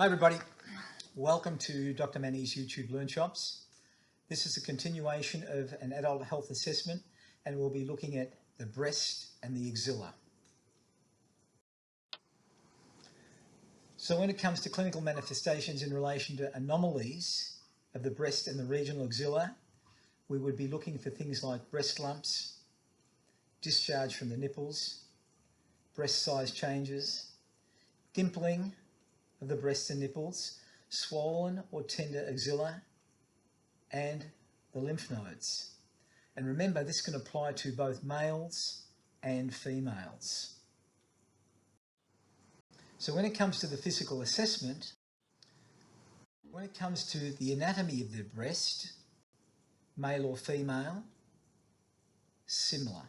Hi everybody, welcome to Dr. Manny's YouTube Learn Shops. This is a continuation of an adult health assessment and we'll be looking at the breast and the axilla. So when it comes to clinical manifestations in relation to anomalies of the breast and the regional axilla, we would be looking for things like breast lumps, discharge from the nipples, breast size changes, dimpling of the breasts and nipples, swollen or tender axilla, and the lymph nodes. And remember, this can apply to both males and females. So when it comes to the physical assessment, when it comes to the anatomy of the breast, male or female, similar.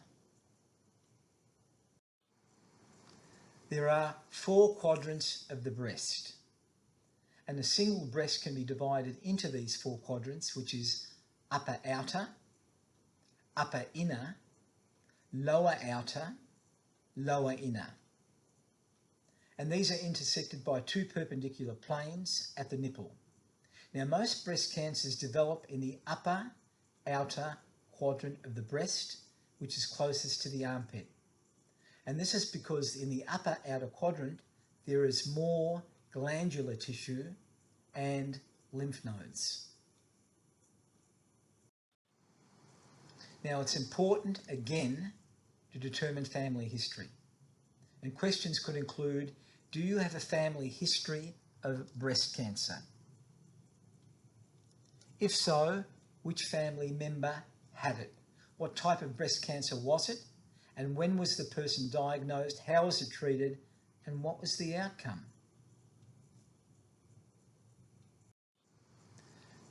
There are 4 quadrants of the breast, and a single breast can be divided into these 4 quadrants, which is upper outer, upper inner, lower outer, lower inner. And these are intersected by 2 perpendicular planes at the nipple. Now, most breast cancers develop in the upper outer quadrant of the breast, which is closest to the armpit. And this is because in the upper outer quadrant, there is more glandular tissue and lymph nodes. Now, it's important, again, to determine family history. And questions could include, do you have a family history of breast cancer? If so, which family member had it? What type of breast cancer was it? And when was the person diagnosed? How was it treated? And what was the outcome?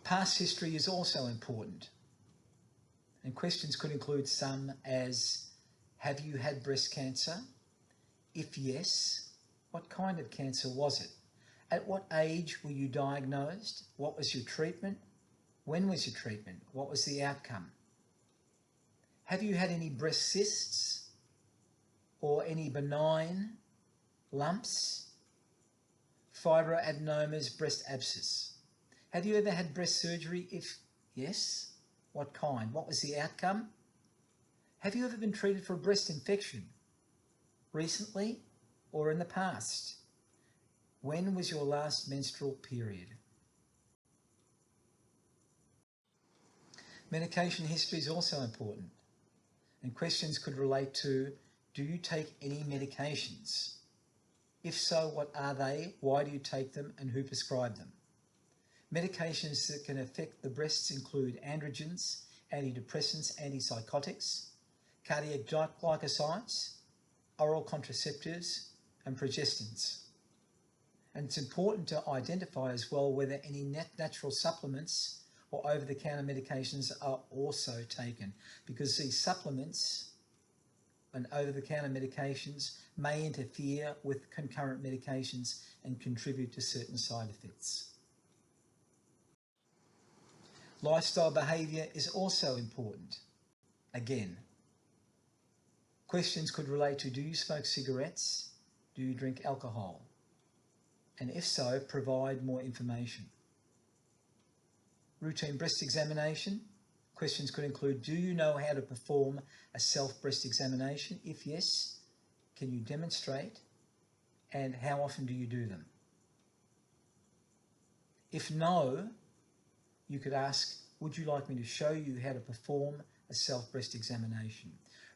Past history is also important. And questions could include some as, have you had breast cancer? If yes, what kind of cancer was it? At what age were you diagnosed? What was your treatment? When was your treatment? What was the outcome? Have you had any breast cysts or any benign lumps, fibroadenomas, breast abscess? Have you ever had breast surgery? If yes, what kind? What was the outcome? Have you ever been treated for a breast infection recently or in the past? When was your last menstrual period? Medication history is also important, and questions could relate to, do you take any medications? If so, what are they? Why do you take them and who prescribed them? Medications that can affect the breasts include androgens, antidepressants, antipsychotics, cardiac glycosides, oral contraceptives, and progestins. And it's important to identify as well whether any natural supplements or over-the-counter medications are also taken, because these supplements and over-the-counter medications may interfere with concurrent medications and contribute to certain side effects. Lifestyle behaviour is also important. Again, questions could relate to, do you smoke cigarettes? Do you drink alcohol? And if so, provide more information. Routine breast examination. Questions could include, do you know how to perform a self-breast examination? If yes, can you demonstrate? And how often do you do them? If no, you could ask, would you like me to show you how to perform a self-breast examination?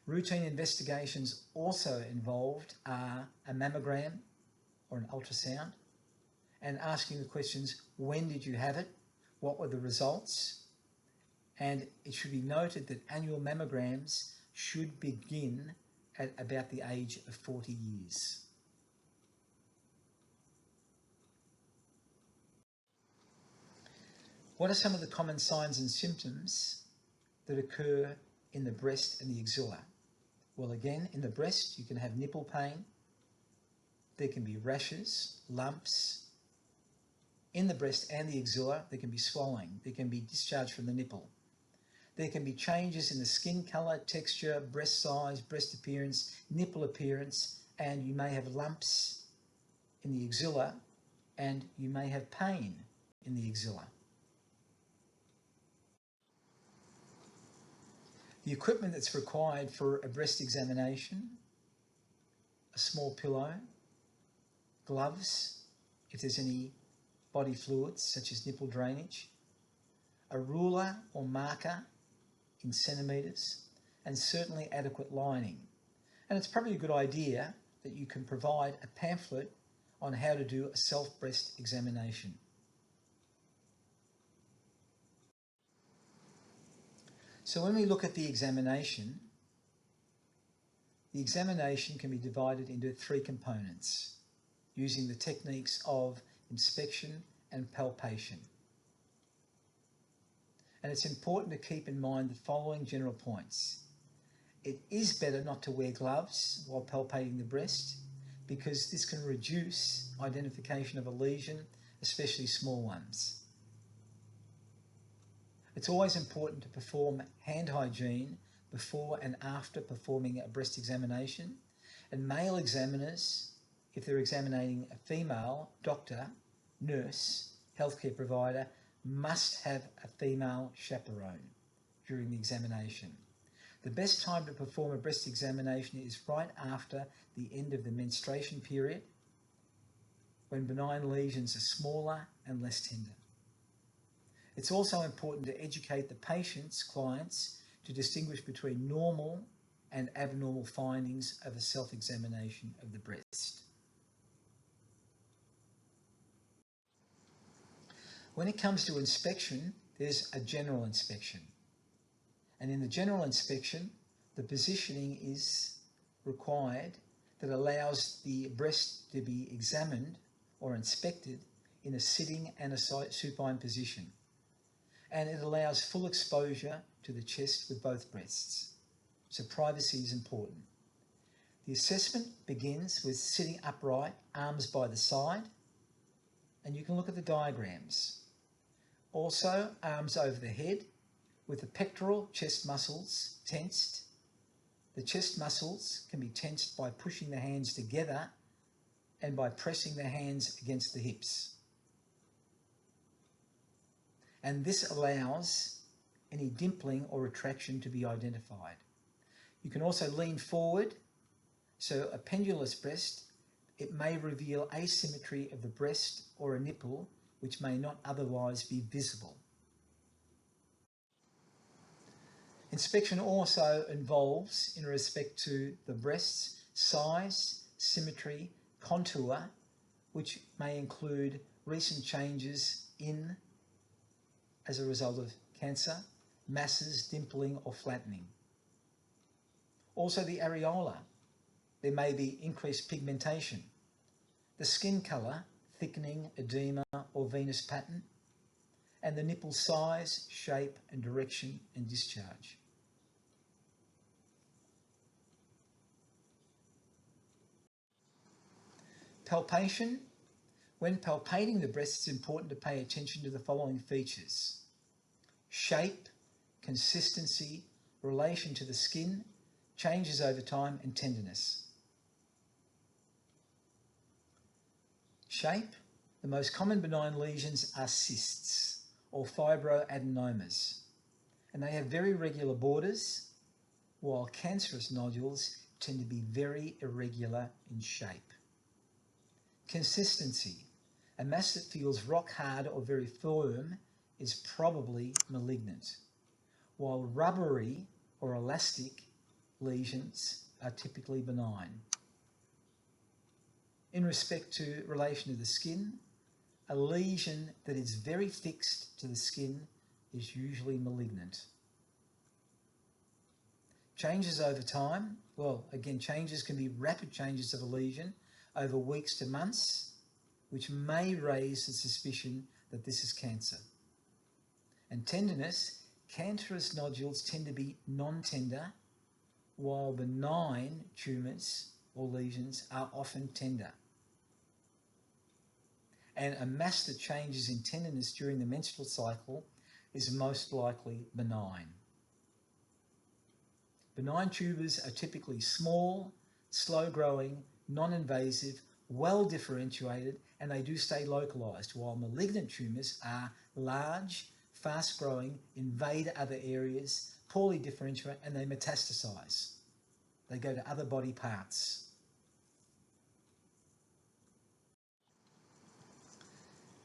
Routine investigations also involved are a mammogram or an ultrasound, and asking the questions, when did you have it? What were the results? And it should be noted that annual mammograms should begin at about the age of 40 years. What are some of the common signs and symptoms that occur in the breast and the axilla? Well, again, in the breast, you can have nipple pain. There can be rashes, lumps. In the breast and the axilla, there can be swelling. There can be discharge from the nipple. There can be changes in the skin colour, texture, breast size, breast appearance, nipple appearance, and you may have lumps in the axilla and you may have pain in the axilla. The equipment that's required for a breast examination: a small pillow, gloves if there's any body fluids such as nipple drainage, a ruler or marker in centimetres, and certainly adequate lining. And it's probably a good idea that you can provide a pamphlet on how to do a self-breast examination. So when we look at the examination can be divided into 3 components using the techniques of inspection and palpation. And it's important to keep in mind the following general points. It is better not to wear gloves while palpating the breast because this can reduce identification of a lesion, especially small ones. It's always important to perform hand hygiene before and after performing a breast examination, and male examiners, if they're examining a female, doctor, nurse, healthcare provider, must have a female chaperone during the examination. The best time to perform a breast examination is right after the end of the menstruation period, when benign lesions are smaller and less tender. It's also important to educate the clients, to distinguish between normal and abnormal findings of a self-examination of the breast. When it comes to inspection, there's a general inspection. And in the general inspection, the positioning is required that allows the breast to be examined or inspected in a sitting and a supine position. And it allows full exposure to the chest with both breasts. So privacy is important. The assessment begins with sitting upright, arms by the side, and you can look at the diagrams. Also, arms over the head with the pectoral chest muscles tensed. The chest muscles can be tensed by pushing the hands together and by pressing the hands against the hips. And this allows any dimpling or retraction to be identified. You can also lean forward, so a pendulous breast, it may reveal asymmetry of the breast or a nipple which may not otherwise be visible. Inspection also involves, in respect to the breast's size, symmetry, contour, which may include recent changes in as a result of cancer, masses, dimpling or flattening. Also the areola, there may be increased pigmentation. The skin colour, thickening, edema or venous pattern, and the nipple size, shape and direction and discharge. Palpation. When palpating the breast, it's important to pay attention to the following features: shape, consistency, relation to the skin, changes over time and tenderness. Shape. The most common benign lesions are cysts or fibroadenomas, and they have very regular borders, while cancerous nodules tend to be very irregular in shape. Consistency. A mass that feels rock hard or very firm is probably malignant, while rubbery or elastic lesions are typically benign. In respect to relation to the skin, a lesion that is very fixed to the skin is usually malignant. Changes over time, well, again, changes can be rapid changes of a lesion over weeks to months, which may raise the suspicion that this is cancer. And tenderness, cancerous nodules tend to be non-tender, while benign tumours or lesions are often tender. And a mass that changes in tenderness during the menstrual cycle is most likely benign. Benign tumours are typically small, slow-growing, non-invasive, well differentiated, and they do stay localized, while malignant tumours are large, fast growing, invade other areas, poorly differentiated, and they metastasize. They go to other body parts.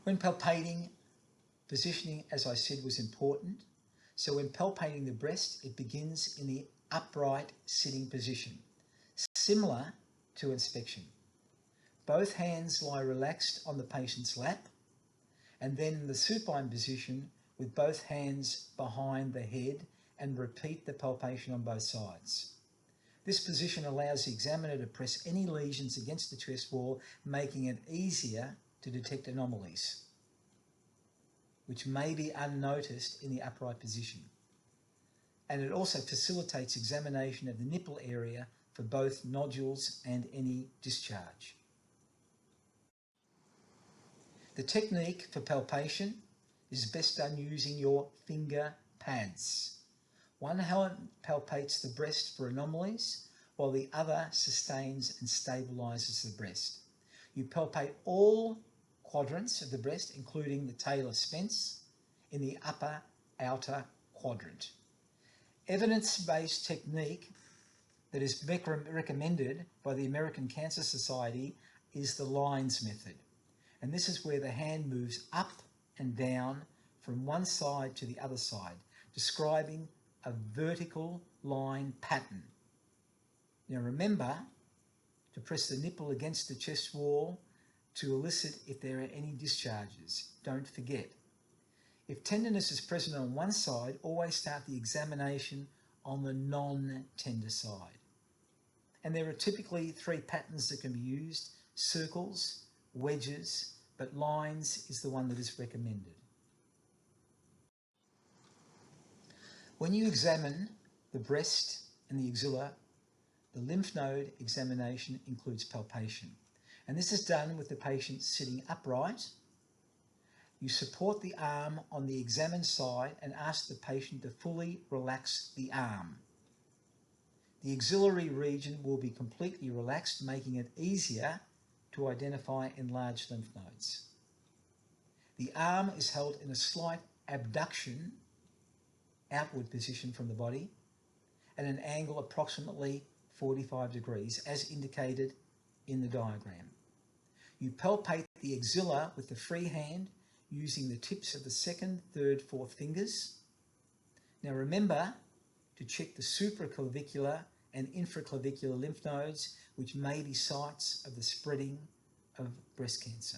When palpating, positioning, as I said, was important. So when palpating the breast, it begins in the upright sitting position, similar to inspection. Both hands lie relaxed on the patient's lap, and then in the supine position with both hands behind the head, and repeat the palpation on both sides. This position allows the examiner to press any lesions against the chest wall, making it easier to detect anomalies, which may be unnoticed in the upright position. And it also facilitates examination of the nipple area for both nodules and any discharge. The technique for palpation is best done using your finger pads. One hand palpates the breast for anomalies, while the other sustains and stabilises the breast. You palpate all quadrants of the breast, including the talar spence, in the upper outer quadrant. Evidence-based technique that is recommended by the American Cancer Society is the lines method. And this is where the hand moves up and down from one side to the other side, describing a vertical line pattern. Now remember to press the nipple against the chest wall to elicit if there are any discharges. Don't forget. If tenderness is present on one side, always start the examination on the non-tender side. And there are typically 3 patterns that can be used: circles, wedges, but lines is the one that is recommended. When you examine the breast and the axilla, the lymph node examination includes palpation. And this is done with the patient sitting upright. You support the arm on the examined side and ask the patient to fully relax the arm. The axillary region will be completely relaxed, making it easier to identify enlarged lymph nodes. The arm is held in a slight abduction, outward position from the body, at an angle approximately 45 degrees, as indicated in the diagram. You palpate the axilla with the free hand using the tips of the 2nd, 3rd, 4th fingers. Now remember to check the supraclavicular and infraclavicular lymph nodes, which may be sites of the spreading of breast cancer,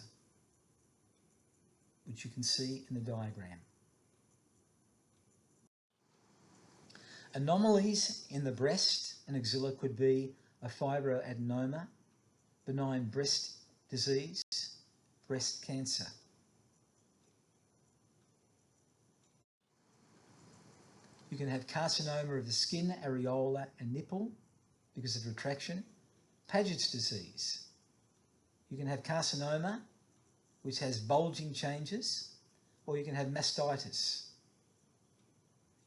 which you can see in the diagram. Anomalies in the breast and axilla could be a fibroadenoma, benign breast disease, breast cancer. You can have carcinoma of the skin, areola and nipple because of retraction, Paget's disease. You can have carcinoma, which has bulging changes, or you can have mastitis.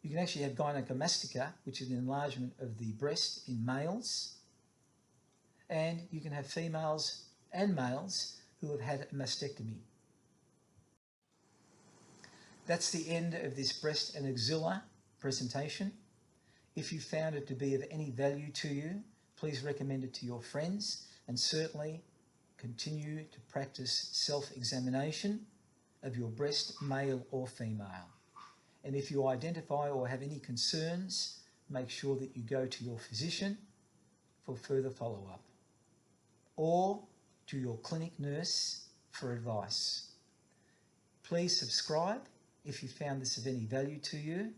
You can actually have gynecomastia, which is an enlargement of the breast in males, and you can have females and males who have had a mastectomy. That's the end of this breast and axilla presentation. If you found it to be of any value to you, please recommend it to your friends, and certainly continue to practice self-examination of your breast, male or female. And if you identify or have any concerns, make sure that you go to your physician for further follow-up, or to your clinic nurse for advice. Please subscribe if you found this of any value to you,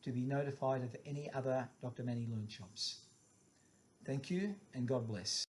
to be notified of any other Dr. Manny Learn Jobs. Thank you and God bless.